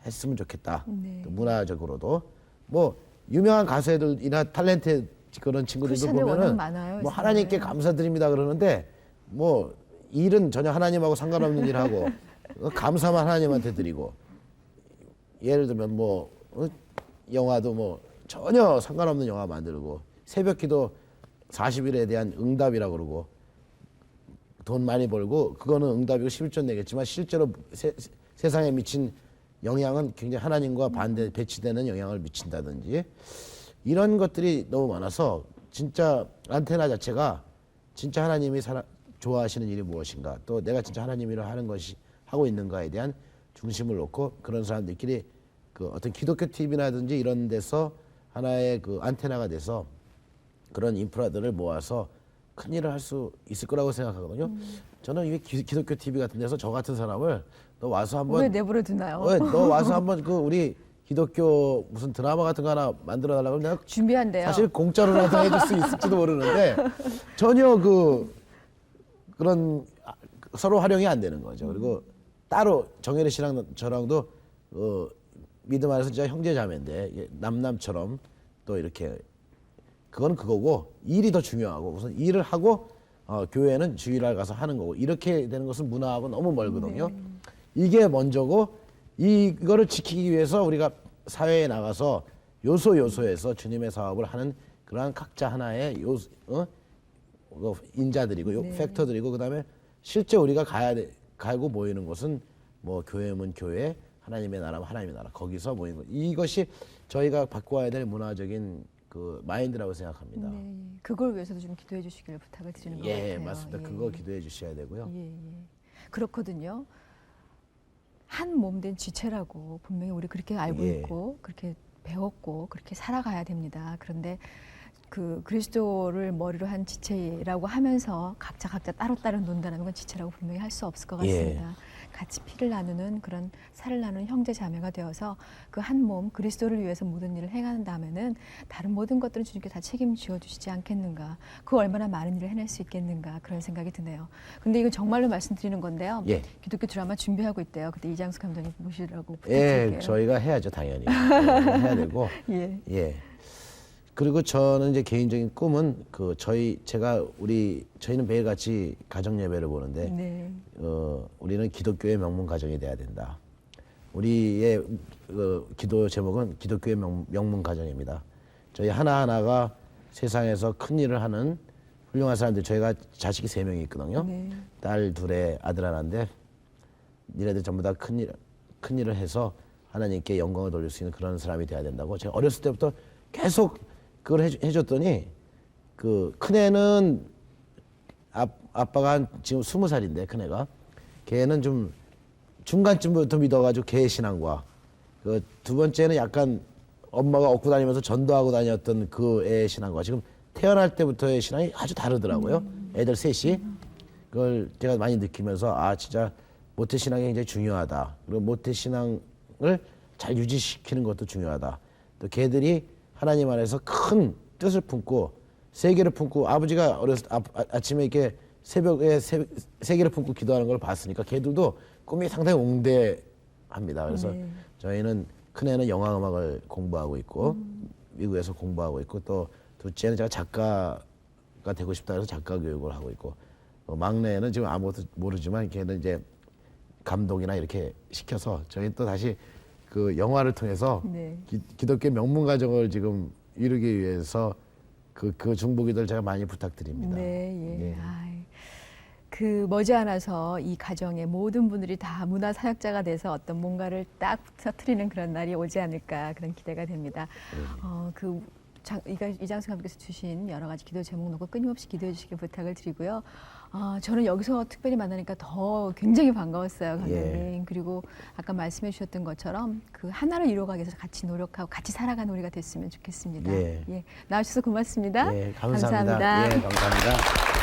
했으면 좋겠다. 네. 또 문화적으로도 뭐 유명한 가수들이나 탤런트 그런 친구들도 크리스찬들 워낙 보면은 많아요, 뭐 이 하나님께 세상에. 감사드립니다 그러는데 뭐 일은 전혀 하나님하고 상관없는 일 하고 감사만 하나님한테 드리고 예를 들면 뭐 영화도 뭐 전혀 상관없는 영화 만들고 새벽기도 40일에 대한 응답이라고 그러고 돈 많이 벌고 그거는 응답이고 11조 내겠지만 실제로 세상에 미친 영향은 굉장히 하나님과 배치되는 영향을 미친다든지 이런 것들이 너무 많아서 진짜 안테나 자체가 진짜 하나님이 좋아하시는 일이 무엇인가 또 내가 진짜 하나님 일을 하는 것이 하고 있는가에 대한 중심을 놓고 그런 사람들끼리 그 어떤 기독교 TV라든지 이런 데서 하나의 그 안테나가 돼서 그런 인프라들을 모아서 큰 일을 할 수 있을 거라고 생각하거든요. 저는 이게 기독교 TV 같은 데서 저 같은 사람을 너 와서 한번 왜 내버려 두나요? 너 와서 한번 그 우리 기독교 무슨 드라마 같은 거 하나 만들어 달라고 하면 내가 준비한대요. 사실 공짜로라도 해줄 수 있을지도 모르는데 전혀 그런 서로 활용이 안 되는 거죠. 그리고 따로 정혜리 씨랑 저랑도 믿음 안에서 진짜 형제 자매인데 남남처럼 또 이렇게 그건 그거고 일이 더 중요하고 우선 일을 하고 교회는 주일날 가서 하는 거고 이렇게 되는 것은 문화하고 너무 멀거든요. 네. 이게 먼저고 이거를 지키기 위해서 우리가 사회에 나가서 요소에서 주님의 사업을 하는 그러한 각자 하나의 인자들이고 네. 팩터들이고 그다음에 실제 우리가 가고 모이는 곳은 뭐 교회면 교회, 하나님의 나라면 하나님의 나라 거기서 모이는 것 이것이 저희가 바꿔야 될 문화적인 그 마인드라고 생각합니다. 네, 그걸 위해서도 좀 기도해 주시기를 부탁을 드리는 것 같아요. 예, 맞습니다. 그거 기도해 주셔야 되고요. 예. 그렇거든요. 한 몸 된 지체라고 분명히 우리 그렇게 알고 예. 있고 그렇게 배웠고 그렇게 살아가야 됩니다. 그런데 그 그리스도를 머리로 한 지체라고 하면서 각자 따로 논다는 건 지체라고 분명히 할 수 없을 것 예. 같습니다. 같이 피를 나누는 그런 살을 나누는 형제 자매가 되어서 그 한 몸 그리스도를 위해서 모든 일을 행한다면은 다른 모든 것들은 주님께 다 책임지어 주시지 않겠는가. 그 얼마나 많은 일을 해낼 수 있겠는가 그런 생각이 드네요. 근데 이거 정말로 말씀드리는 건데요. 예. 기독교 드라마 준비하고 있대요. 그때 이장수 감독님 모시라고 예, 부탁드릴게요. 저희가 해야죠, 당연히. 예, 해야 되고. 예. 예. 그리고 저는 이제 개인적인 꿈은 저희는 매일같이 가정 예배를 보는데 네. 우리는 기독교의 명문 가정이 돼야 된다. 우리의 기도 제목은 기독교의 명문 가정입니다. 저희 하나하나가 세상에서 큰 일을 하는 훌륭한 사람들, 저희가 자식이 3명이 있거든요. 네. 딸 2에 아들 하나인데 니네들 전부 다 큰 일을 해서 하나님께 영광을 돌릴 수 있는 그런 사람이 돼야 된다고 제가 어렸을 때부터 계속 그걸 해줬더니 그 큰애는 아빠가 지금 20살인데 큰애가 걔는 좀 중간쯤부터 믿어가지고 걔의 신앙과 그 두 번째는 약간 엄마가 업고 다니면서 전도하고 다녔던 그 애의 신앙과 지금 태어날 때부터의 신앙이 아주 다르더라고요. 애들 셋이 그걸 제가 많이 느끼면서 아 진짜 모태 신앙이 굉장히 중요하다. 그리고 모태 신앙을 잘 유지시키는 것도 중요하다. 또 걔들이 하나님 안에서 큰 뜻을 품고 세계를 품고 아버지가 아침에 이렇게 새벽에 세계를 품고 기도하는 걸 봤으니까 걔들도 꿈이 상당히 옹대합니다. 그래서 네. 저희는 큰애는 영화 음악을 공부하고 있고 미국에서 공부하고 있고 또 둘째는 제가 작가가 되고 싶다 해서 작가 교육을 하고 있고 막내는 지금 아무것도 모르지만 걔는 이제 감독이나 이렇게 시켜서 저희 또 다시 그 영화를 통해서 네. 기독교 명문 가정을 지금 이루기 위해서 그 중보기도를 제가 많이 부탁드립니다. 네, 예. 네. 아이, 그 머지않아서 이 가정의 모든 분들이 다 문화 사역자가 돼서 어떤 뭔가를 딱 터트리는 그런 날이 오지 않을까 그런 기대가 됩니다. 이장수 감독께서 주신 여러 가지 기도 제목 놓고 끊임없이 기도해 주시길 부탁을 드리고요. 저는 여기서 특별히 만나니까 더 굉장히 반가웠어요, 감독님. 예. 그리고 아까 말씀해 주셨던 것처럼 그 하나를 이루어가기 위해서 같이 노력하고 같이 살아가는 우리가 됐으면 좋겠습니다. 예. 나와주셔서 고맙습니다. 예, 감사합니다. 감사합니다. 예, 감사합니다.